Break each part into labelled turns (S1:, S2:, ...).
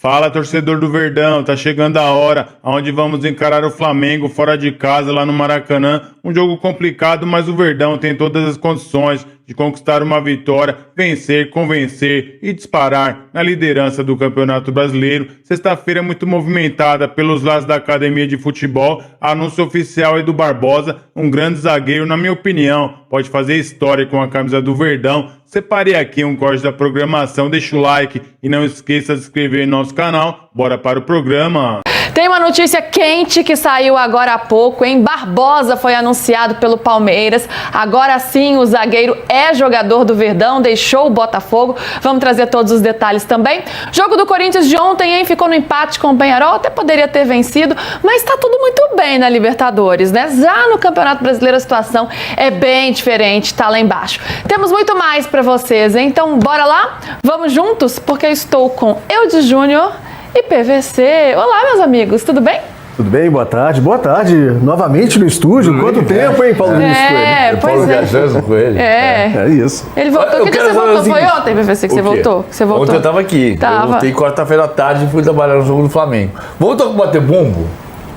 S1: Fala, torcedor do Verdão, tá chegando a hora onde vamos encarar o Flamengo fora de casa lá no Maracanã. Um jogo complicado, mas o Verdão tem todas as condições de conquistar uma vitória, vencer, convencer e disparar na liderança do Campeonato Brasileiro. Sexta-feira muito movimentada pelos lados da Academia de Futebol. Anúncio oficial é do Barbosa, um grande zagueiro, na minha opinião, pode fazer história com a camisa do Verdão. Separei aqui um corte da programação, deixa o like e não esqueça de se inscrever no nosso canal. Bora para o programa.
S2: Tem uma notícia quente que saiu agora há pouco, hein? Barbosa foi anunciado pelo Palmeiras. Agora sim, o zagueiro é jogador do Verdão, deixou o Botafogo. Vamos trazer todos os detalhes também. Jogo do Corinthians de ontem, hein? Ficou no empate com o Peñarol, até poderia ter vencido, mas tá tudo muito bem na Libertadores, né? Já no Campeonato Brasileiro a situação é bem diferente, tá lá embaixo. Temos muito mais pra vocês, hein? Então bora lá? Vamos juntos? Porque eu estou com Eudes Júnior e PVC. Olá, meus amigos, tudo bem?
S3: Tudo bem? Boa tarde. Boa tarde. Novamente no estúdio. Quanto tempo, hein, Paulo Vinícius Coelho?
S2: Pois
S4: viajando com ele.
S3: É isso.
S2: Ele voltou. Que dia você voltou? Foi ontem, PVC, que você voltou? Você voltou?
S4: Ontem eu tava aqui. Eu voltei quarta-feira à tarde e fui trabalhar no jogo do Flamengo. Vamos bater bumbo?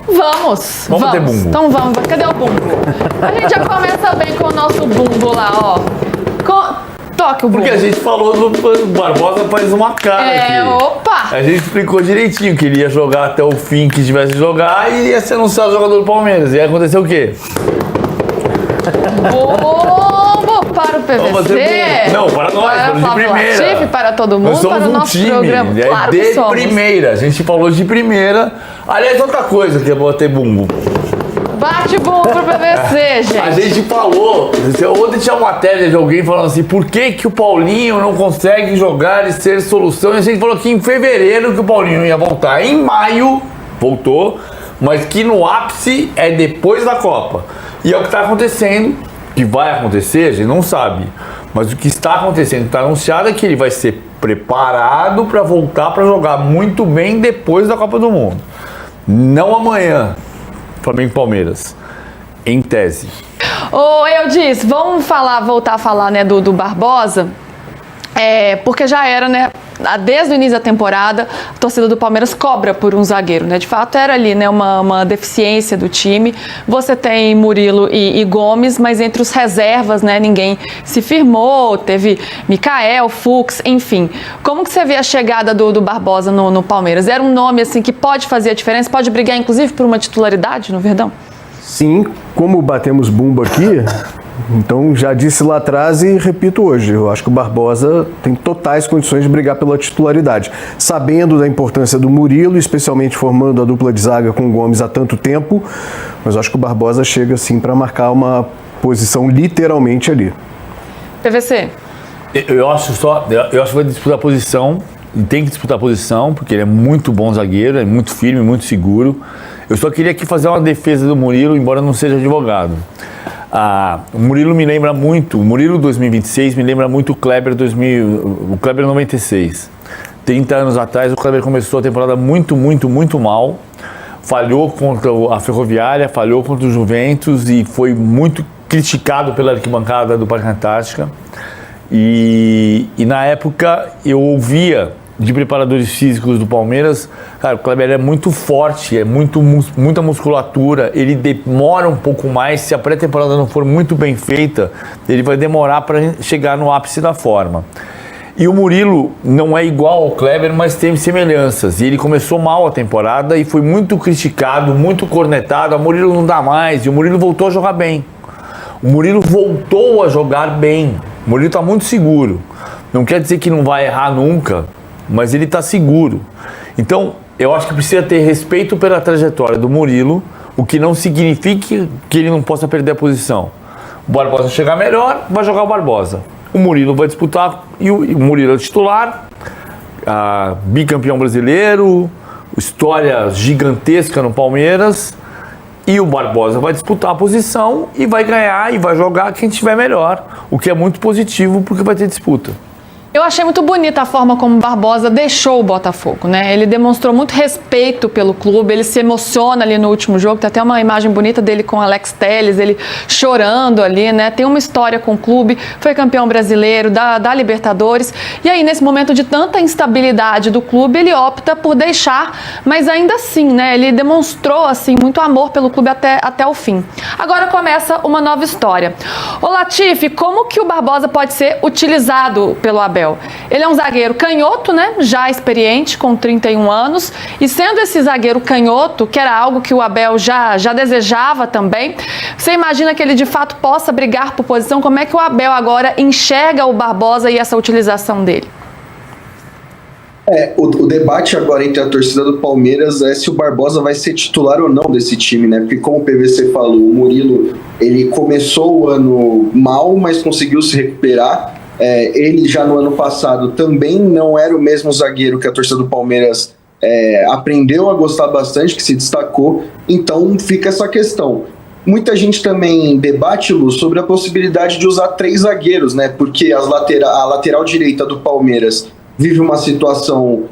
S2: Vamos
S4: bater bumbo.
S2: Então vamos. Cadê o bumbo? A gente já começa bem com o nosso bumbo lá, ó. Toque o bumbo.
S4: Porque a gente falou do Barbosa faz uma cara aqui.
S2: Opa!
S4: A gente explicou direitinho que ele ia jogar até o fim que tivesse de jogar e ia ser anunciado jogador do Palmeiras. E aí aconteceu o quê?
S2: Bumbo para o PVC.
S4: Não, para nós, para de primeira.
S2: Latifi, para todo mundo,
S4: nós somos
S2: para o nosso
S4: time,
S2: programa. Claro
S4: de
S2: que somos.
S4: primeira. A gente falou de primeira. Aliás, outra coisa que é bater bumbo.
S2: Bate bumbo pro PVC, gente.
S4: A gente falou, ontem tinha uma matéria de alguém falando assim, por que o Paulinho não consegue jogar e ser solução? E a gente falou que em fevereiro que o Paulinho ia voltar. Em maio, voltou, mas que no ápice é depois da Copa. E é o que está acontecendo, que vai acontecer, a gente não sabe. Mas o que está acontecendo, está anunciado, é que ele vai ser preparado para voltar para jogar muito bem depois da Copa do Mundo. Não amanhã. Flamengo e Palmeiras, em tese.
S2: Eu disse, vamos voltar a falar, né, do Barbosa, porque já era, né, desde o início da temporada, a torcida do Palmeiras cobra por um zagueiro, né, de fato era ali, né, uma deficiência do time. Você tem Murilo e Gomes, mas entre os reservas, né, ninguém se firmou, teve Michael, Fux, enfim. Como que você vê a chegada do Barbosa no Palmeiras? Era um nome, assim, que pode fazer a diferença, pode brigar, inclusive, por uma titularidade no Verdão?
S3: Sim, como batemos bumbo aqui, então já disse lá atrás e repito hoje, eu acho que o Barbosa tem totais condições de brigar pela titularidade. Sabendo da importância do Murilo, especialmente formando a dupla de zaga com o Gomes há tanto tempo, mas eu acho que o Barbosa chega sim para marcar uma posição literalmente ali.
S2: PVC?
S4: Eu acho que vai disputar a posição, e tem que disputar a posição, porque ele é muito bom zagueiro, é muito firme, muito seguro. Eu só queria aqui fazer uma defesa do Murilo, embora não seja advogado. O Murilo me lembra muito, o Murilo 2026 me lembra muito o Kleber 96. 30 anos atrás o Kleber começou a temporada muito mal, falhou contra a Ferroviária, falhou contra o Juventus e foi muito criticado pela arquibancada do Parque Antártica. E na época eu ouvia de preparadores físicos do Palmeiras, cara, o Kleber é muito forte, é muita musculatura, ele demora um pouco mais, se a pré-temporada não for muito bem feita, ele vai demorar para chegar no ápice da forma. E o Murilo não é igual ao Kleber, mas tem semelhanças, e ele começou mal a temporada e foi muito criticado, muito cornetado, o Murilo não dá mais, e o Murilo voltou a jogar bem. O Murilo voltou a jogar bem, o Murilo está muito seguro, não quer dizer que não vai errar nunca, mas ele está seguro. Então, eu acho que precisa ter respeito pela trajetória do Murilo, o que não significa que ele não possa perder a posição. O Barbosa chegar melhor, vai jogar o Barbosa. O Murilo vai disputar, e o Murilo é titular, bicampeão brasileiro, história gigantesca no Palmeiras, e o Barbosa vai disputar a posição e vai ganhar e vai jogar quem tiver melhor, o que é muito positivo porque vai ter disputa.
S2: Eu achei muito bonita a forma como o Barbosa deixou o Botafogo, né? Ele demonstrou muito respeito pelo clube, ele se emociona ali no último jogo, tem até uma imagem bonita dele com o Alex Telles, ele chorando ali, né? Tem uma história com o clube, foi campeão brasileiro, da Libertadores, e aí nesse momento de tanta instabilidade do clube, ele opta por deixar, mas ainda assim, né? Ele demonstrou, assim, muito amor pelo clube até o fim. Agora começa uma nova história. Ô Latifi, como que o Barbosa pode ser utilizado pelo Abel? Ele é um zagueiro canhoto, né? Já experiente, com 31 anos. E sendo esse zagueiro canhoto, que era algo que o Abel já desejava também, você imagina que ele de fato possa brigar por posição? Como é que o Abel agora enxerga o Barbosa e essa utilização dele?
S5: O debate agora entre a torcida do Palmeiras é se o Barbosa vai ser titular ou não desse time, né? Porque como o PVC falou, o Murilo, ele começou o ano mal, mas conseguiu se recuperar. Ele já no ano passado também não era o mesmo zagueiro que a torcida do Palmeiras aprendeu a gostar bastante, que se destacou. Então fica essa questão. Muita gente também debate, Lu, sobre a possibilidade de usar 3 zagueiros, né? Porque a lateral direita do Palmeiras vive uma situação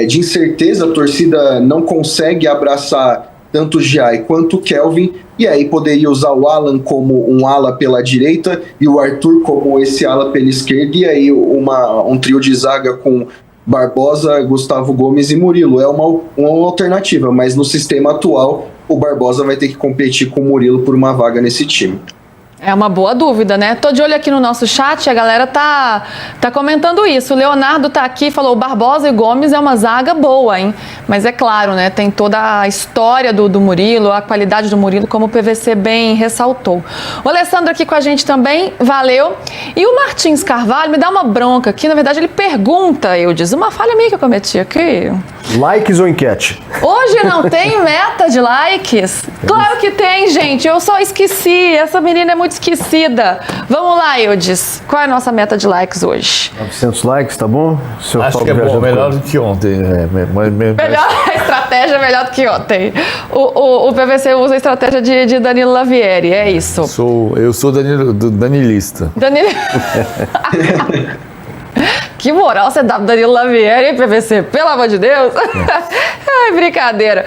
S5: de incerteza, a torcida não consegue abraçar tanto o Giai quanto o Kelvin, e aí poderia usar o Alan como um ala pela direita e o Arthur como esse ala pela esquerda, e aí um trio de zaga com Barbosa, Gustavo Gomes e Murilo. É uma alternativa, mas no sistema atual o Barbosa vai ter que competir com o Murilo por uma vaga nesse time.
S2: É uma boa dúvida, né? Tô de olho aqui no nosso chat, a galera tá comentando isso. O Leonardo tá aqui e falou: o Barbosa e Gomes é uma zaga boa, hein? Mas é claro, né? Tem toda a história do Murilo, a qualidade do Murilo, como o PVC bem ressaltou. O Alessandro aqui com a gente também, valeu. E o Martins Carvalho me dá uma bronca aqui, na verdade ele pergunta, uma falha minha que eu cometi aqui.
S3: Likes ou enquete?
S2: Hoje não tem meta de likes? Claro que tem, gente. Eu só esqueci. Essa menina é muito esquecida. Vamos lá, Eudes. Qual é a nossa meta de likes hoje?
S3: 900 likes, tá bom?
S4: Acho que é bom, melhor do que ontem.
S2: Melhor a estratégia, melhor do que ontem. O PVC usa a estratégia de Danilo Lavieri, é isso.
S4: Eu sou danilista.
S2: Que moral você dá pro Danilo Lavieri, hein, PVC? Pelo amor de Deus. Ai, brincadeira.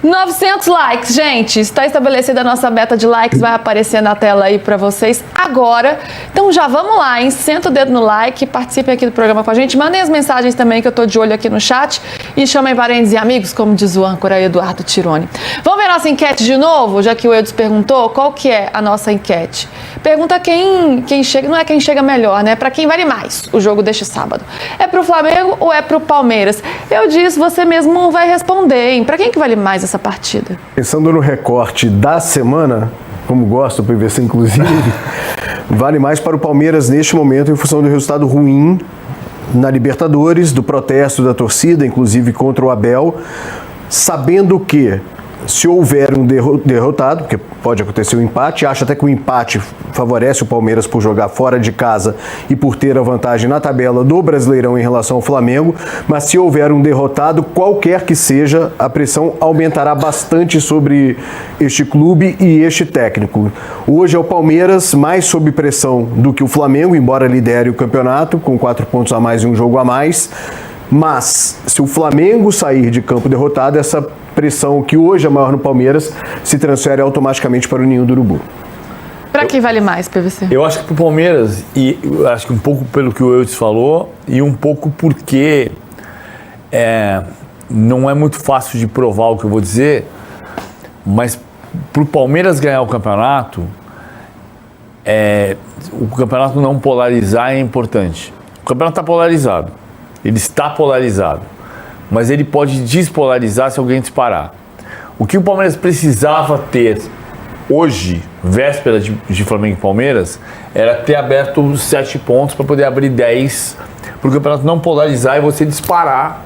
S2: 900 likes, gente. Está estabelecida a nossa meta de likes. Vai aparecer na tela aí pra vocês agora. Então já vamos lá, hein? Senta o dedo no like, participem aqui do programa com a gente. Mandem as mensagens também que eu tô de olho aqui no chat. E chamem parentes e amigos, como diz o âncora Eduardo Tironi. Vamos ver a nossa enquete de novo? Já que o Eudes perguntou, qual que é a nossa enquete? Pergunta quem chega, não é quem chega melhor, né? Pra quem vale mais o jogo deste sábado. É pro Flamengo ou é pro Palmeiras? Eu disse, você mesmo vai responder, hein? Pra quem que vale mais essa partida?
S3: Pensando no recorte da semana, como gosta o PVC inclusive, vale mais para o Palmeiras neste momento em função do resultado ruim na Libertadores, do protesto da torcida, inclusive contra o Abel, sabendo que se houver um derrotado, porque pode acontecer um empate, acho até que o empate favorece o Palmeiras por jogar fora de casa e por ter a vantagem na tabela do Brasileirão em relação ao Flamengo, mas se houver um derrotado, qualquer que seja, a pressão aumentará bastante sobre este clube e este técnico. Hoje é o Palmeiras mais sob pressão do que o Flamengo, embora lidere o campeonato, com 4 pontos a mais e um jogo a mais. Mas, se o Flamengo sair de campo derrotado, essa pressão que hoje é maior no Palmeiras se transfere automaticamente para o ninho do Urubu.
S2: Pra quem vale mais, PVC?
S4: Eu acho que pro Palmeiras, e acho que um pouco pelo que o Eudes falou, e um pouco porque não é muito fácil de provar o que eu vou dizer, mas pro Palmeiras ganhar o campeonato não polarizar é importante. O campeonato está polarizado. Ele está polarizado, mas ele pode despolarizar se alguém disparar. O que o Palmeiras precisava ter hoje, véspera de Flamengo e Palmeiras, era ter aberto 7 pontos para poder abrir 10, para o campeonato não polarizar e você disparar,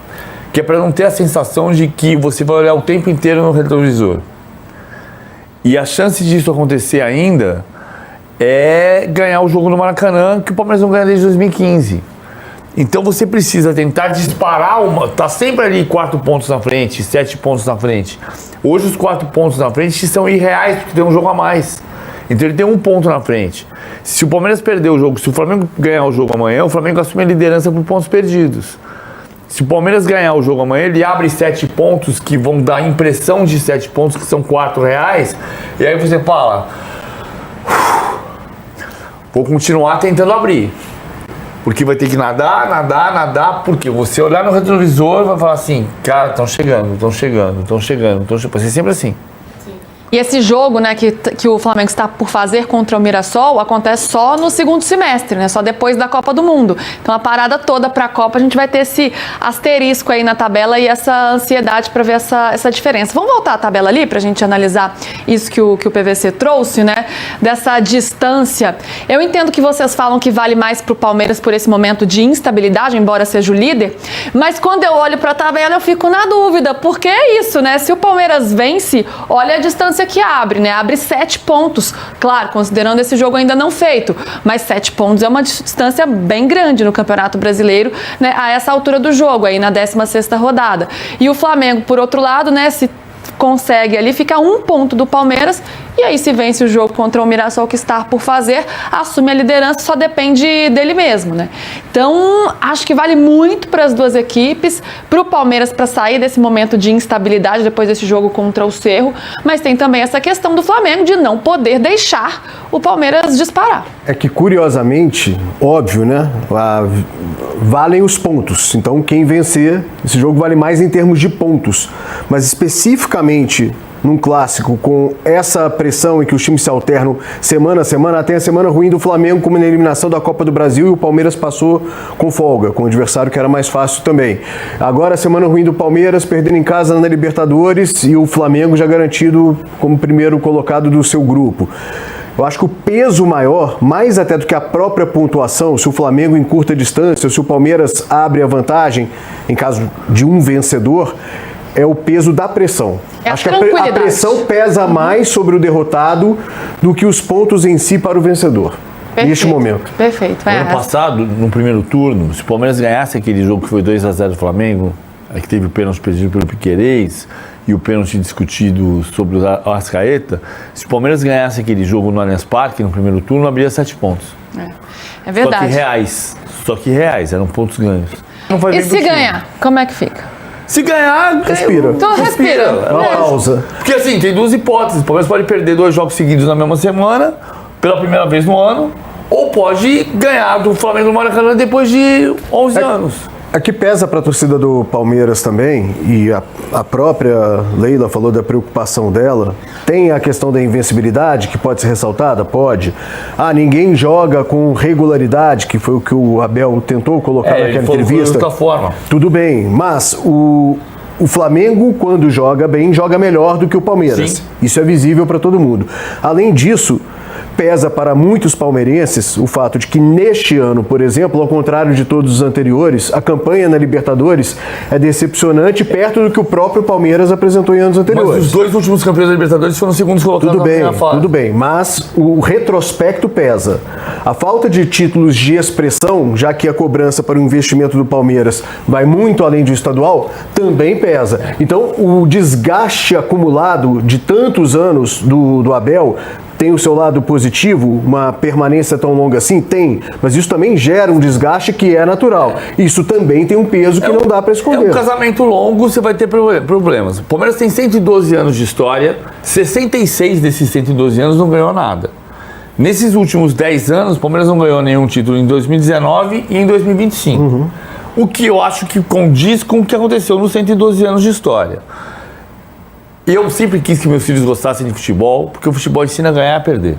S4: que é para não ter a sensação de que você vai olhar o tempo inteiro no retrovisor. E a chance disso acontecer ainda é ganhar o jogo no Maracanã, que o Palmeiras não ganha desde 2015. Então você precisa tentar disparar tá sempre ali 4 pontos na frente, 7 pontos na frente. Hoje os 4 pontos na frente são irreais, porque tem um jogo a mais. Então ele tem um ponto na frente. Se o Palmeiras perder o jogo, se o Flamengo ganhar o jogo amanhã, o Flamengo assume a liderança por pontos perdidos. Se o Palmeiras ganhar o jogo amanhã, ele abre 7 pontos, que vão dar a impressão de 7 pontos, que são R$4. E aí você fala, vou continuar tentando abrir. Porque vai ter que nadar, porque você olhar no retrovisor e vai falar assim, cara, estão chegando. Vai ser sempre assim.
S2: E esse jogo, né, que o Flamengo está por fazer contra o Mirassol acontece só no segundo semestre, né, só depois da Copa do Mundo. Então a parada toda para a Copa a gente vai ter esse asterisco aí na tabela e essa ansiedade para ver essa diferença. Vamos voltar à tabela ali para a gente analisar isso que o PVC trouxe, né, dessa distância. Eu entendo que vocês falam que vale mais para o Palmeiras por esse momento de instabilidade, embora seja o líder, mas quando eu olho para a tabela eu fico na dúvida, porque é isso, né, se o Palmeiras vence, olha a distância que abre, né? Abre 7 pontos. Claro, considerando esse jogo ainda não feito, mas 7 pontos é uma distância bem grande no Campeonato Brasileiro, né? A essa altura do jogo, aí na 16ª rodada. E o Flamengo, por outro lado, né? Se consegue ali, fica 1 ponto do Palmeiras, e aí se vence o jogo contra o Mirassol, que está por fazer, assume a liderança, só depende dele mesmo, né? Então, acho que vale muito para as duas equipes, para o Palmeiras para sair desse momento de instabilidade depois desse jogo contra o Cerro, mas tem também essa questão do Flamengo de não poder deixar o Palmeiras disparar.
S3: É que, curiosamente, óbvio, né? Valem os pontos. Então, quem vencer, esse jogo vale mais em termos de pontos. Mas, especificamente, num clássico, com essa pressão em que os times se alternam semana a semana, tem a semana ruim do Flamengo, como na eliminação da Copa do Brasil, e o Palmeiras passou com folga, com o adversário que era mais fácil também. Agora a semana ruim do Palmeiras, perdendo em casa na Libertadores, e o Flamengo já garantido como primeiro colocado do seu grupo. Eu acho que o peso maior, mais até do que a própria pontuação, se o Flamengo encurta a distância, se o Palmeiras abre a vantagem, em caso de um vencedor, é o peso da pressão. Acho que a pressão pesa mais sobre o derrotado do que os pontos em si para o vencedor.
S2: Perfeito,
S3: neste momento.
S2: Perfeito.
S4: No ano passado, no primeiro turno, se o Palmeiras ganhasse aquele jogo que foi 2-0 do Flamengo, que teve o pênalti perdido pelo Piquerez e o pênalti discutido sobre o Arrascaeta, se o Palmeiras ganhasse aquele jogo no Allianz Parque, no primeiro turno, abria 7 pontos.
S2: É verdade.
S4: Só que reais, eram pontos ganhos.
S2: E se ganhar, como é que fica?
S4: Se ganhar,
S3: respira.
S2: Então respira.
S3: Uma pausa.
S4: Porque assim, tem duas hipóteses. O Palmeiras pode perder 2 jogos seguidos na mesma semana, pela primeira vez no ano, ou pode ganhar do Flamengo no Maracanã depois de 11 anos.
S3: Aqui pesa para a torcida do Palmeiras também, e a própria Leila falou da preocupação dela. Tem a questão da invencibilidade, que pode ser ressaltada? Pode. Ninguém joga com regularidade, que foi o que o Abel tentou colocar naquela entrevista.
S4: De outra forma.
S3: Tudo bem, mas o Flamengo, quando joga bem, joga melhor do que o Palmeiras.
S4: Sim.
S3: Isso é visível para todo mundo. Além disso, pesa para muitos palmeirenses o fato de que neste ano, por exemplo, ao contrário de todos os anteriores, a campanha na Libertadores é decepcionante perto do que o próprio Palmeiras apresentou em anos anteriores.
S4: Mas os 2 últimos campeões da Libertadores foram segundos colocados na primeira fase.
S3: Tudo bem, mas o retrospecto pesa. A falta de títulos de expressão, já que a cobrança para o investimento do Palmeiras vai muito além do estadual, também pesa. Então, o desgaste acumulado de tantos anos do Abel tem o seu lado positivo, uma permanência tão longa assim? Tem, mas isso também gera um desgaste que é natural. Isso também tem um peso que não dá para esconder.
S4: É um casamento longo, você vai ter problemas. O Palmeiras tem 112 anos de história, 66 desses 112 anos não ganhou nada. Nesses últimos 10 anos, o Palmeiras não ganhou nenhum título em 2019 e em 2025. O que eu acho que condiz com o que aconteceu nos 112 anos de história. Eu sempre quis que meus filhos gostassem de futebol, porque o futebol ensina a ganhar e a perder.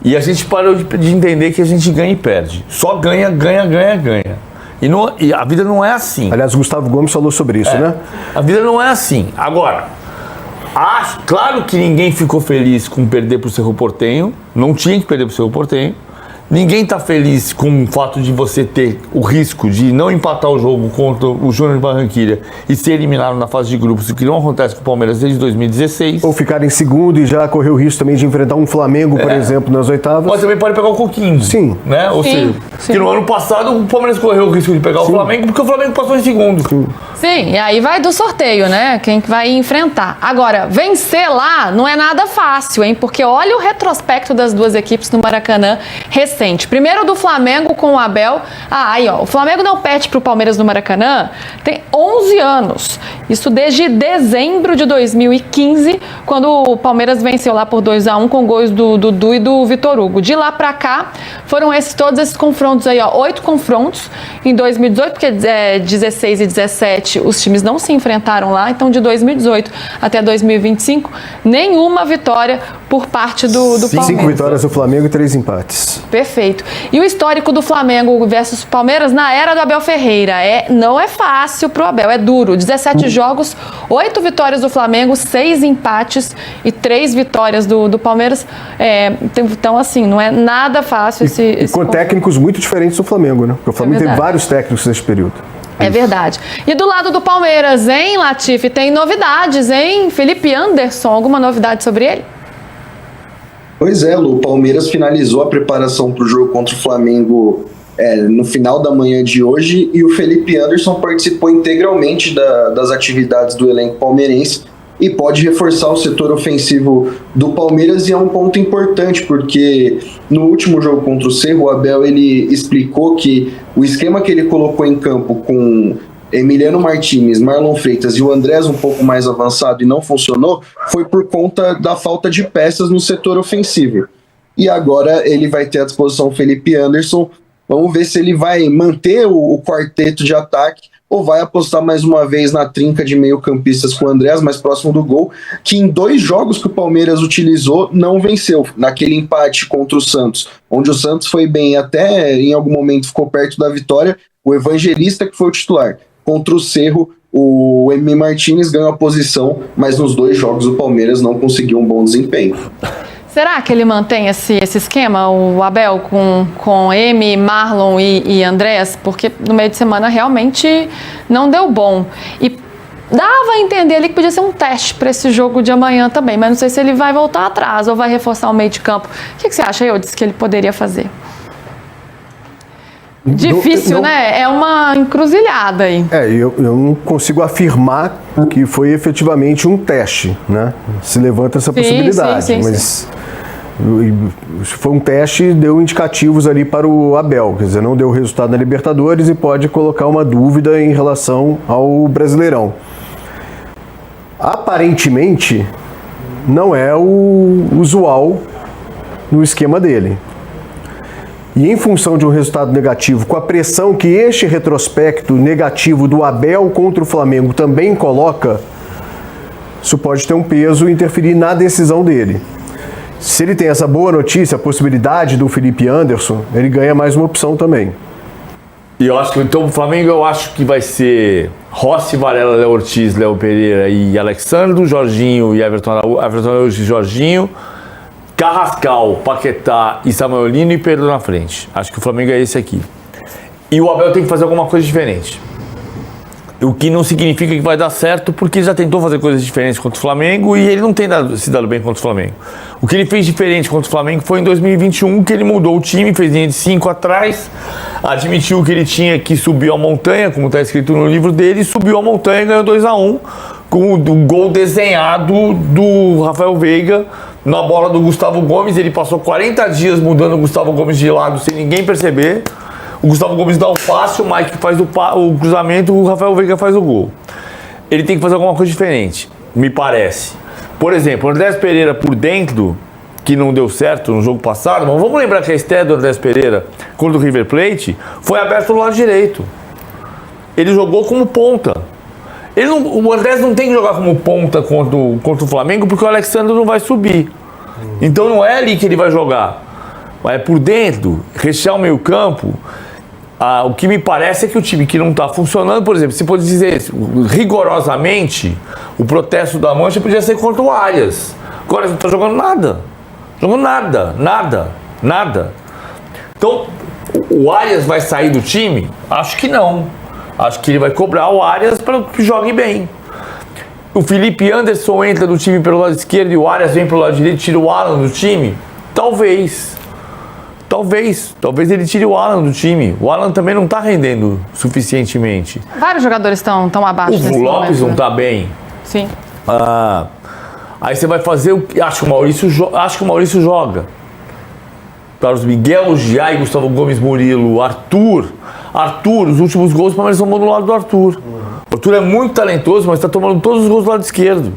S4: E a gente parou de entender que a gente ganha e perde. Só ganha. E a vida não é assim.
S3: Aliás, o Gustavo Gomes falou sobre isso, né?
S4: A vida não é assim. Agora, claro que ninguém ficou feliz com perder para o Cerro Porteño. Não tinha que perder para o Cerro Porteño. Ninguém está feliz com o fato de você ter o risco de não empatar o jogo contra o Júnior de Barranquilla e ser eliminado na fase de grupos, o que não acontece com o Palmeiras desde 2016.
S3: Ou ficar em segundo e já correr o risco também de enfrentar um Flamengo, por exemplo, nas oitavas.
S4: Mas também pode pegar o Coquinho.
S3: Sim.
S4: Né? Ou seja, que no ano passado o Palmeiras correu o risco de pegar o Flamengo, porque o Flamengo passou em segundo.
S2: Sim, e aí vai do sorteio, né? Quem que vai enfrentar. Agora, vencer lá não é nada fácil, hein? Porque olha o retrospecto das duas equipes no Maracanã recente. Primeiro do Flamengo com o Abel. Aí, ó, o Flamengo não perde pro Palmeiras no Maracanã tem 11 anos. Isso desde dezembro de 2015, quando o Palmeiras venceu lá por 2-1 com gols do Dudu e do Vitor Hugo. De lá pra cá, foram todos esses confrontos aí, ó, 8 confrontos em 2018, porque 16 e 17 os times não se enfrentaram lá, então de 2018 até 2025, nenhuma vitória por parte do Palmeiras.
S3: 5 vitórias do Flamengo e 3 empates.
S2: Perfeito. E o histórico do Flamengo versus Palmeiras na era do Abel Ferreira? Não é fácil pro Abel, é duro. 17 jogos, 8 vitórias do Flamengo, 6 empates e 3 vitórias do Palmeiras. Então, assim, não é nada fácil esse
S3: com técnicos muito diferentes do Flamengo, né? Porque o Flamengo tem vários técnicos nesse período.
S2: É verdade. E do lado do Palmeiras, hein, Latifi? Tem novidades, hein? Felipe Anderson, alguma novidade sobre ele?
S5: Pois é, Lu, o Palmeiras finalizou a preparação para o jogo contra o Flamengo no final da manhã de hoje e o Felipe Anderson participou integralmente das atividades do elenco palmeirense e pode reforçar o setor ofensivo do Palmeiras, e é um ponto importante porque no último jogo contra o Cerro, o Abel ele explicou que o esquema que ele colocou em campo com Emiliano Martínez, Marlon Freitas e o Andrés um pouco mais avançado e não funcionou, foi por conta da falta de peças no setor ofensivo. E agora ele vai ter à disposição o Felipe Anderson. Vamos ver se ele vai manter o quarteto de ataque ou vai apostar mais uma vez na trinca de meio-campistas com o Andrés, mais próximo do gol, que em 2 jogos que o Palmeiras utilizou, não venceu. Naquele empate contra o Santos, onde o Santos foi bem, até em algum momento ficou perto da vitória, o Evangelista que foi o titular. Contra o Cerro, o M. Martínez ganhou a posição, mas nos 2 jogos o Palmeiras não conseguiu um bom desempenho.
S2: Será que ele mantém esse esquema, o Abel, com M, Marlon e Andrés? Porque no meio de semana realmente não deu bom. E dava a entender ali que podia ser um teste para esse jogo de amanhã também, mas não sei se ele vai voltar atrás ou vai reforçar o meio de campo. O que você acha, Eudes, que ele poderia fazer? Difícil, né? É uma encruzilhada aí.
S3: Eu não consigo afirmar que foi efetivamente um teste, né? Se levanta essa possibilidade,
S2: sim.
S3: Se foi um teste, deu indicativos ali para o Abel, quer dizer, não deu resultado na Libertadores e pode colocar uma dúvida em relação ao Brasileirão. Aparentemente, não é o usual no esquema dele. E em função de um resultado negativo, com a pressão que este retrospecto negativo do Abel contra o Flamengo também coloca, isso pode ter um peso e interferir na decisão dele. Se ele tem essa boa notícia, a possibilidade do Felipe Anderson, ele ganha mais uma opção também.
S4: E eu acho que então o Flamengo eu acho que vai ser Rossi, Varela, Léo Ortiz, Léo Pereira e Alexandro, Jorginho e Everton Araújo e Jorginho, Carrascal, Paquetá e Samuel Lino e Pedro na frente. Acho que o Flamengo é esse aqui. E o Abel tem que fazer alguma coisa diferente. O que não significa que vai dar certo, porque ele já tentou fazer coisas diferentes contra o Flamengo e ele não tem se dado bem contra o Flamengo. O que ele fez diferente contra o Flamengo foi em 2021, que ele mudou o time, fez linha de 5 atrás, admitiu que ele tinha que subir a montanha, como está escrito no livro dele, subiu a montanha e ganhou 2-1, com o gol desenhado do Rafael Veiga na bola do Gustavo Gomes. Ele passou 40 dias mudando o Gustavo Gomes de lado sem ninguém perceber. O Gustavo Gomes dá o passe, o Mike faz o cruzamento, o Rafael Veiga faz o gol. Ele tem que fazer alguma coisa diferente, me parece. Por exemplo, o Andrés Pereira por dentro, que não deu certo no jogo passado, mas vamos lembrar que a estreia do Andrés Pereira contra o River Plate foi aberto no lado direito. Ele jogou como ponta. O Andrés não tem que jogar como ponta contra o Flamengo, porque o Alexandre não vai subir. Então não é ali que ele vai jogar. É por dentro, rechear o meio campo. O que me parece é que o time que não está funcionando, por exemplo, se pode dizer rigorosamente, o protesto da Mancha podia ser contra o Arias. Agora não está jogando nada. Jogando nada. Então, o Arias vai sair do time? Acho que não. Acho que ele vai cobrar o Arias para que jogue bem. O Felipe Anderson entra do time pelo lado esquerdo e o Arias vem pelo lado direito e tira o Alan do time? Talvez. Talvez ele tire o Alan do time. O Alan também não tá rendendo suficientemente.
S2: Vários jogadores estão abaixo
S4: O
S2: nesse
S4: Lopes
S2: momento,
S4: não
S2: né?
S4: tá bem.
S2: Sim.
S4: Aí você vai fazer o que? Acho que o Maurício joga. Carlos Miguel, Giai, Gustavo Gomes, Murilo, Arthur, os últimos gols, o Palmeiras tomou do lado do Arthur. O Arthur é muito talentoso, mas está tomando todos os gols do lado esquerdo.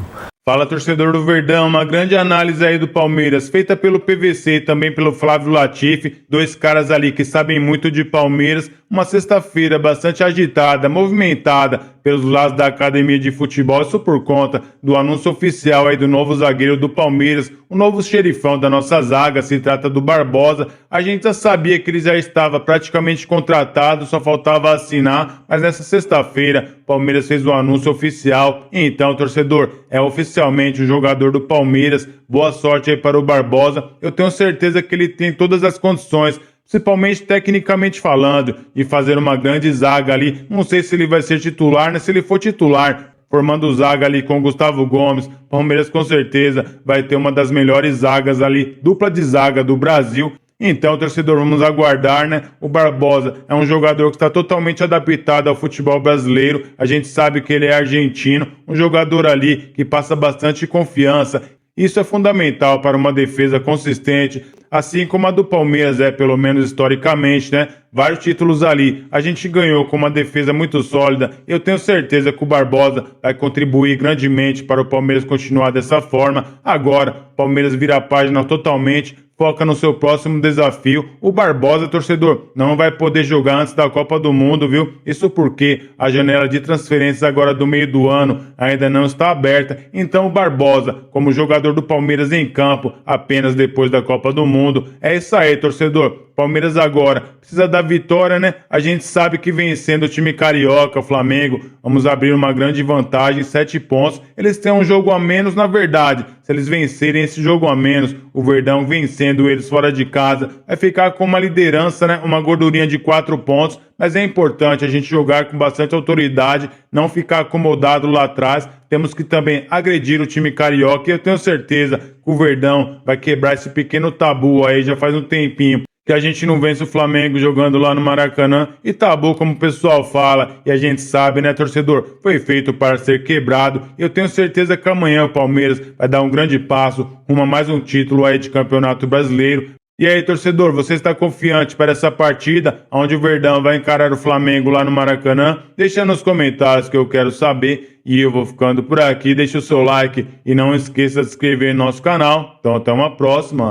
S1: Fala, torcedor do Verdão, uma grande análise aí do Palmeiras, feita pelo PVC e também pelo Flávio Latifi, dois caras ali que sabem muito de Palmeiras. Uma sexta-feira bastante agitada, movimentada pelos lados da academia de futebol, isso por conta do anúncio oficial aí do novo zagueiro do Palmeiras, o novo xerifão da nossa zaga, se trata do Barbosa. A gente já sabia que ele já estava praticamente contratado, só faltava assinar, mas nessa sexta-feira o Palmeiras fez o anúncio oficial. Então, torcedor, é oficialmente o jogador do Palmeiras. Boa sorte aí para o Barbosa. Eu tenho certeza que ele tem todas as condições, principalmente tecnicamente falando, de fazer uma grande zaga ali. Não sei se ele vai ser titular, né? Se ele for titular, formando zaga ali com Gustavo Gomes, Palmeiras com certeza vai ter uma das melhores zagas ali, dupla de zaga do Brasil. Então, torcedor, vamos aguardar, né? O Barbosa é um jogador que está totalmente adaptado ao futebol brasileiro. A gente sabe que ele é argentino, um jogador ali que passa bastante confiança. Isso é fundamental para uma defesa consistente, assim como a do Palmeiras é, pelo menos historicamente, né? Vários títulos ali. A gente ganhou com uma defesa muito sólida. Eu tenho certeza que o Barbosa vai contribuir grandemente para o Palmeiras continuar dessa forma. Agora, o Palmeiras vira a página totalmente, foca no seu próximo desafio. O Barbosa, torcedor, não vai poder jogar antes da Copa do Mundo, viu? Isso porque a janela de transferências agora do meio do ano ainda não está aberta. Então o Barbosa, como jogador do Palmeiras em campo, apenas depois da Copa do Mundo. É isso aí, torcedor. Palmeiras agora precisa da vitória, né? A gente sabe que vencendo o time carioca, o Flamengo, vamos abrir uma grande vantagem, 7 pontos. Eles têm um jogo a menos, na verdade. Se eles vencerem esse jogo a menos, o Verdão vencendo eles fora de casa, vai ficar com uma liderança, né? Uma gordurinha de 4 pontos. Mas é importante a gente jogar com bastante autoridade, não ficar acomodado lá atrás. Temos que também agredir o time carioca. E eu tenho certeza que o Verdão vai quebrar esse pequeno tabu aí, já faz um tempinho que a gente não vence o Flamengo jogando lá no Maracanã. E tabu, como o pessoal fala, e a gente sabe, né, torcedor? Foi feito para ser quebrado. Eu tenho certeza que amanhã o Palmeiras vai dar um grande passo rumo a mais um título aí de Campeonato Brasileiro. E aí, torcedor, você está confiante para essa partida, onde o Verdão vai encarar o Flamengo lá no Maracanã? Deixa nos comentários que eu quero saber. E eu vou ficando por aqui. Deixa o seu like e não esqueça de se inscrever no nosso canal. Então, até uma próxima.